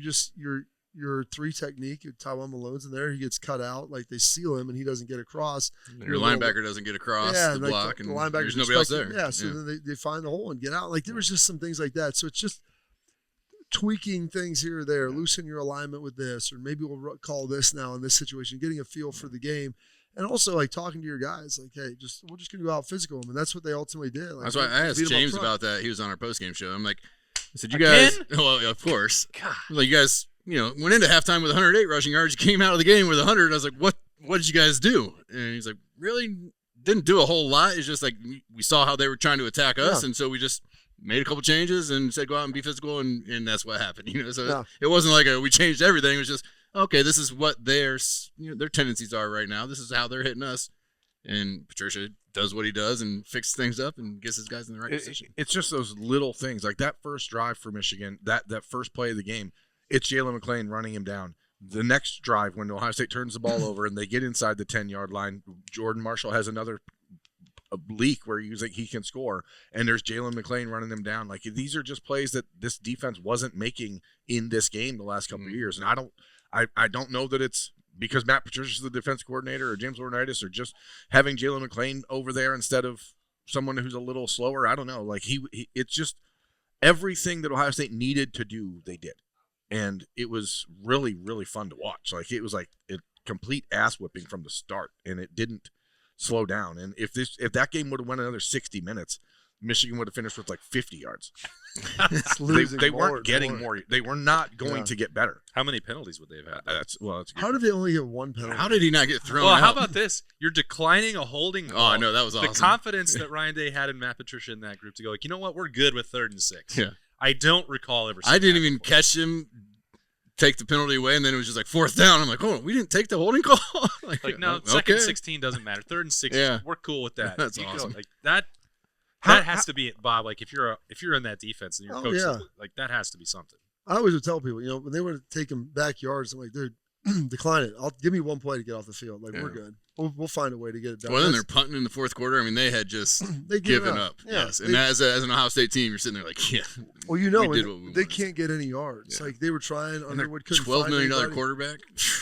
your 3 technique. Tywone Malone's in there. He gets cut out. Like, they seal him, and he doesn't get across. Your linebacker doesn't get across the block, and the there's nobody else there. Yeah, so then they find the hole and get out. Like, there was just some things like that. So it's just tweaking things here or there, loosen your alignment with this, or maybe we'll call this now in this situation, getting a feel for the game. And also, talking to your guys, hey, we're just going to go out physical them. And that's what they ultimately did. That's why I asked James about that. He was on our postgame show. I'm like, I said, you guys, well, of course. God. Like, you guys, went into halftime with 108 rushing yards. You came out of the game with 100. I was like, what did you guys do? And he's like, really didn't do a whole lot. It's just like we saw how they were trying to attack us. And so we just made a couple changes and said, go out and be physical. And that's what happened. So it wasn't like we changed everything. It was just, okay, this is what their tendencies are right now. This is how they're hitting us. And Patricia does what he does and fixes things up and gets his guys in the right position. It's just those little things. Like that first drive for Michigan, that first play of the game, it's Jalen McClain running him down. The next drive, when Ohio State turns the ball over and they get inside the 10-yard line, Jordan Marshall has another leak where he can score, and there's Jalen McClain running them down. Like, these are just plays that this defense wasn't making in this game the last couple of years. And I don't know that it's because Matt Patricia's the defense coordinator or James Laurinaitis or just having Jalen McClain over there instead of someone who's a little slower. I don't know. Like, it's just everything that Ohio State needed to do, they did. And it was really, really fun to watch. Like, it was like a complete ass whipping from the start, and it didn't slow down. And if that game would have went another 60 minutes, Michigan would have finished with 50 yards. They weren't getting more. They were not going to get better. How many penalties would they have had? That's how did they only get 1 penalty? How did he not get thrown out? How about this? You're declining a holding call. Oh, I know. That was awesome. The confidence that Ryan Day had in Matt Patricia in that group to go, you know what? We're good with 3rd and 6. Yeah. I don't recall ever seeing I didn't even catch him take the penalty away, and then it was just 4th down. I'm like, oh, we didn't take the holding call? No, okay. 2nd and 16 doesn't matter. 3rd and 6, we're cool with that. That's awesome. That has to be it, Bob. If you're in that defense and you're coaching, that has to be something. I always would tell people, when they would take them backyards, I'm like, dude, decline it. Give me one play to get off the field. Like, we're good. We'll find a way to get it done. Well, then they're punting in the fourth quarter. I mean, they had just given up. Yeah. Yes. And as an Ohio State team, you're sitting there like, yeah. Well, you know, we did what we they wanted. Can't get any yards. Yeah. Like, they were trying. Underwood couldn't $12 find million anybody. quarterback.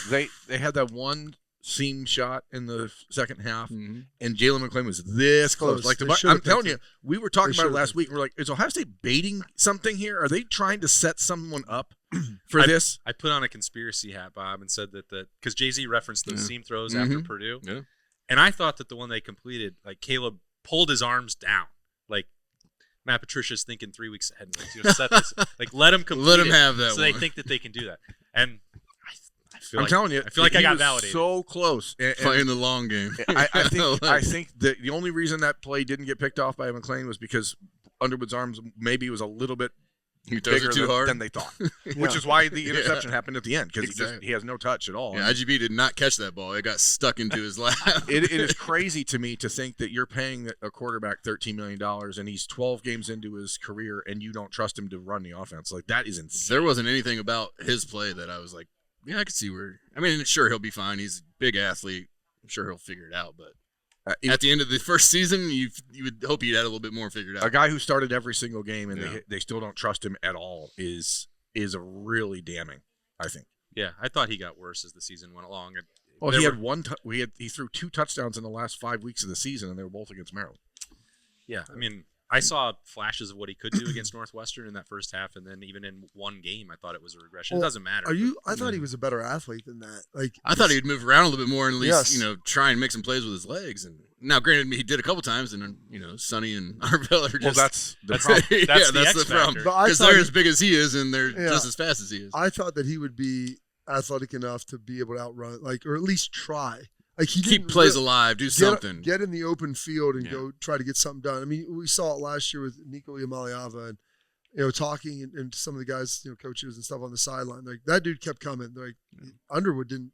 They had that one seam shot in the second half, and Jalen McClain was this close. Like I'm telling you, we were talking about it last week. We're like, is Ohio State baiting something here? Are they trying to set someone up for this? I put on a conspiracy hat, Bob, and said that because Jay-Z referenced those seam throws after Purdue, and I thought that the one they completed, like Caleb pulled his arms down, like Matt Patricia's thinking 3 weeks ahead. Like, set this, like let him complete let him it, have that. So one. they think that they can do that, and I'm telling you, I feel like I got was validated. so close. And playing the long game. I think that the only reason that play didn't get picked off by McClain was because Underwood's arms maybe was a little bit bigger than they thought, which is why the interception happened at the end because he has no touch at all. Yeah, IGB did not catch that ball. It got stuck into his lap. It is crazy to me to think that you're paying a quarterback $13 million and he's 12 games into his career and you don't trust him to run the offense. Like, that is insane. There wasn't anything about his play that I was like, yeah, I could see where. I mean, sure, he'll be fine. He's a big athlete. I'm sure he'll figure it out. But at the end of the first season, you would hope he'd had a little bit more figured out. A guy who started every single game and they still don't trust him at all is a really damning, I think. Yeah, I thought he got worse as the season went along. Well, he had he threw 2 touchdowns in the last 5 weeks of the season, and they were both against Maryland. Yeah, I mean, I saw flashes of what he could do against Northwestern in that first half, and then even in one game, I thought it was a regression. It doesn't matter. I thought he was a better athlete than that. Like, I thought he'd move around a little bit more and at least try and make some plays with his legs. And now, granted, he did a couple times, and Sonny and Arvell are just. Well, that's the problem. That's the problem because they're as big as he is, and they're just as fast as he is. I thought that he would be athletic enough to be able to outrun, like, or at least try. Like, he keep plays alive, do something. Get in the open field and go try to get something done. I mean, we saw it last year with Nico Iamaleava and talking and some of the guys, coaches and stuff on the sideline. Like, that dude kept coming. Like, Underwood didn't.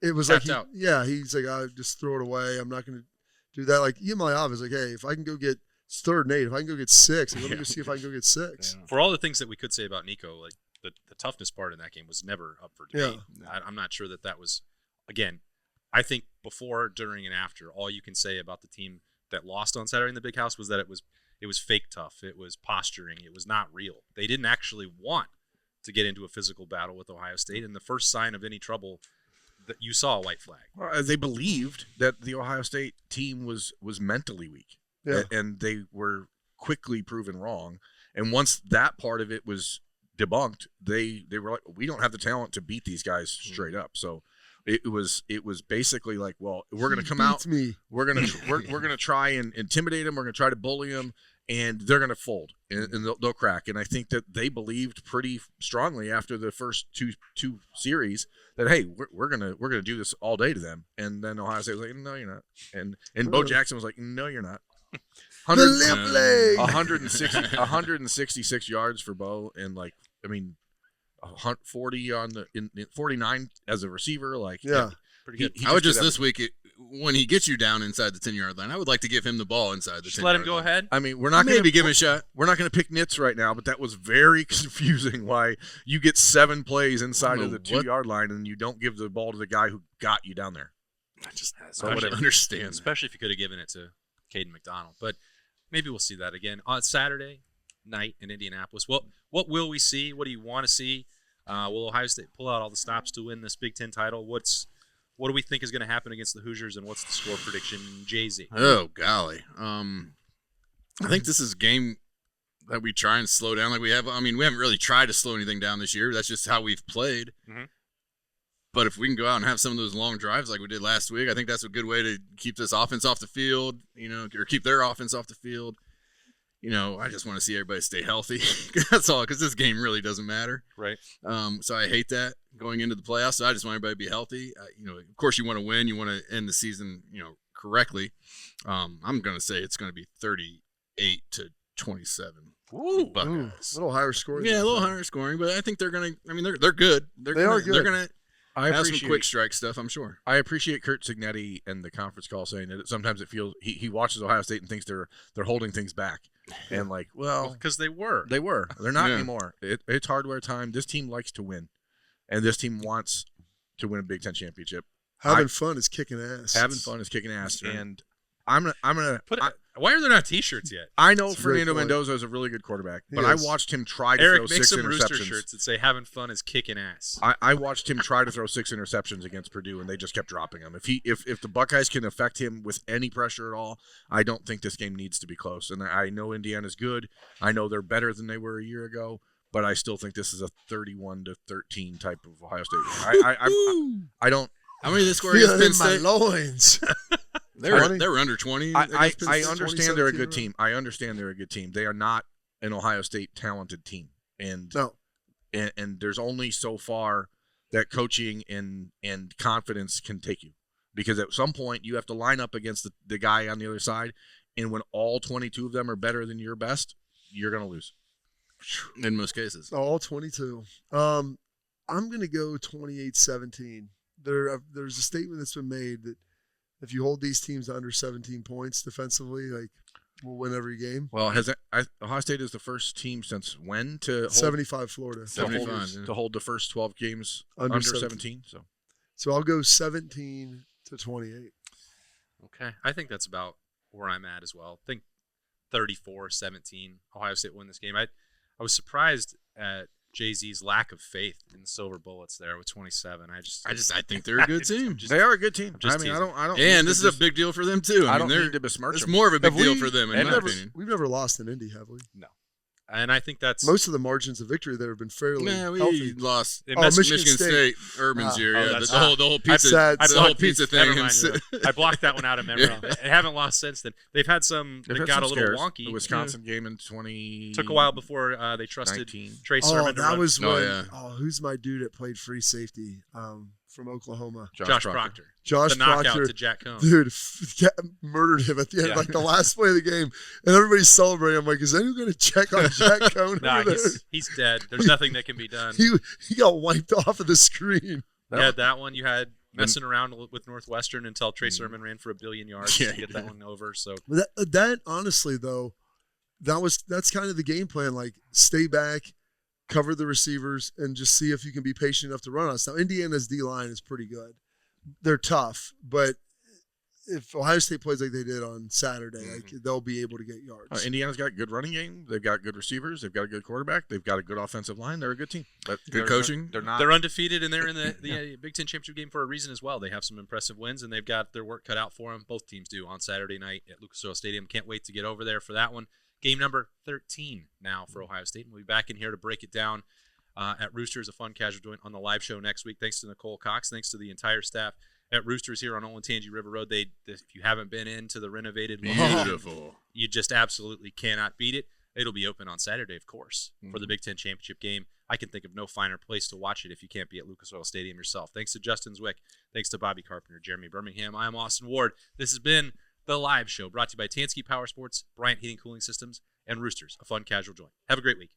It was Tapped like out. He's like, I just throw it away. I'm not going to do that. Like, Iamaleava is like, hey, if I can go get 3rd and 8, if I can go get 6, let me go see if I can go get 6. Yeah. For all the things that we could say about Nico, like the toughness part in that game was never up for debate. Yeah. I'm not sure that was, again. I think before, during, and after, all you can say about the team that lost on Saturday in the Big House was that it was fake tough. It was posturing. It was not real. They didn't actually want to get into a physical battle with Ohio State. And the first sign of any trouble, that you saw a white flag. Well, they believed that the Ohio State team was mentally weak, and they were quickly proven wrong. And once that part of it was debunked, they were like, we don't have the talent to beat these guys straight up. So. It was basically like, well, we're going to come out. We're going to try and intimidate them. We're going to try to bully them, and they're going to fold and they'll crack. And I think that they believed pretty strongly after the first two series that, hey, we're gonna do this all day to them. And then Ohio State was like, no, you're not. And Bo Jackson was like, no, you're not. 166 yards for Bo, and 40 on in 49 as a receiver, pretty good. I would just this week when he gets you down inside the 10-yard line, I would like to give him the ball inside the 10-yard line. Let him go ahead. I mean, we're not going to give him a shot. We're not going to pick nits right now, but that was very confusing. Why you get 7 plays inside of the 2-yard line and you don't give the ball to the guy who got you down there. I would understand, especially if you could have given it to Caden McDonald. But maybe we'll see that again on Saturday night in Indianapolis. Well, what will we see? What do you want to see? Will Ohio State pull out all the stops to win this Big Ten title? What do we think is going to happen against the Hoosiers, and what's the score prediction, Jay-Z? Oh, golly. I think this is a game that we try and slow down like we have. I mean, we haven't really tried to slow anything down this year. That's just how we've played. Mm-hmm. But if we can go out and have some of those long drives like we did last week, I think that's a good way to keep this offense off the field, or keep their offense off the field. I just want to see everybody stay healthy. That's all, because this game really doesn't matter. Right. So I hate that going into the playoffs. So I just want everybody to be healthy. Of course, you want to win. You want to end the season, correctly. I'm going to say it's going to be 38-27. Ooh, Buckeyes. A little higher scoring. Yeah, a little higher scoring, but I think they're going to. I mean, they're good. They are good. They're going to. Have some quick strike stuff, I'm sure. I appreciate Kurt Cignetti and the conference call saying that sometimes it feels he watches Ohio State and thinks they're holding things back, and because they were. They're not anymore. It's hardware time. This team likes to win, and this team wants to win a Big Ten championship. Having fun is kicking ass. Having fun is kicking ass, and I'm gonna put. Why are there not T-shirts yet? I know Fernando Mendoza is a really good quarterback, but I watched him try to throw 6 interceptions. Rooster shirts that say "Having fun is kicking ass." I watched him try to throw 6 interceptions against Purdue, and they just kept dropping him. If the Buckeyes can affect him with any pressure at all, I don't think this game needs to be close. And I know Indiana's good. I know they're better than they were a year ago, but I still think this is a 31-13 type of Ohio State. I don't. How many of the score against Penn State? My loins. They were under 20. I understand they're a good team. I understand they're a good team. They are not an Ohio State talented team, and there's only so far that coaching and confidence can take you, because at some point you have to line up against the guy on the other side, and when all 22 of them are better than your best, you're going to lose. In most cases, all 22. I'm going to go 28-17. There's a statement that's been made that if you hold these teams to under 17 points defensively, like, we'll win every game. Well, Ohio State is the first team since when to hold, 75 Florida. 75 to hold the first 12 games under 17. So I'll go 17-28. Okay, I think that's about where I'm at as well. I think 34-17. Ohio State win this game. I was surprised at Jay-Z's lack of faith in the Silver Bullets there with 27. I think they're a good team. They are a good team. I don't. And this is a big deal for them too. I don't need to besmirch them. It's more of a big deal for them, in my opinion. We've never lost in Indy, have we? No. And I think that's most of the margins of victory there have been fairly we lost. Michigan State. Urban's year. Yeah, the whole pizza. The whole pizza thing. I blocked that one out of memory. They haven't lost since then. They've had some. They got a little wonky. The Wisconsin game in 20 took a while before they trusted Trey Sermon. That was when. Who's my dude that played free safety from Oklahoma? Josh Proctor. Josh the knockout Proctor, to Jack Cone. Dude, murdered him at the end, like the last play of the game, and everybody's celebrating. I'm like, is anyone going to check on Jack Cone? Nah, he's dead. There's nothing that can be done. He got wiped off of the screen. You had that one. You had messing around with Northwestern until Trey Sermon ran for 1 billion yards to get that one over. So that honestly though, that's kind of the game plan. Like, stay back, cover the receivers, and just see if you can be patient enough to run us. Now, Indiana's D-line is pretty good. They're tough, but if Ohio State plays like they did on Saturday, they'll be able to get yards. Indiana's got a good running game. They've got good receivers. They've got a good quarterback. They've got a good offensive line. They're a good team. But good coaching. They're undefeated, and they're in the Big Ten championship game for a reason as well. They have some impressive wins, and they've got their work cut out for them. Both teams do on Saturday night at Lucas Oil Stadium. Can't wait to get over there for that one. Game number 13 now for Ohio State. And we'll be back in here to break it down at Roosters, a fun casual joint on the live show next week. Thanks to Nicole Cox. Thanks to the entire staff at Roosters here on Olentangy River Road. If you haven't been into the renovated beautiful, you just absolutely cannot beat it. It'll be open on Saturday, of course, for the Big Ten championship game. I can think of no finer place to watch it if you can't be at Lucas Oil Stadium yourself. Thanks to Justin Zwick. Thanks to Bobby Carpenter, Jeremy Birmingham. I'm Austin Ward. This has been the live show brought to you by Tansky Power Sports, Bryant Heating Cooling Systems, and Roosters, a fun casual joint. Have a great week.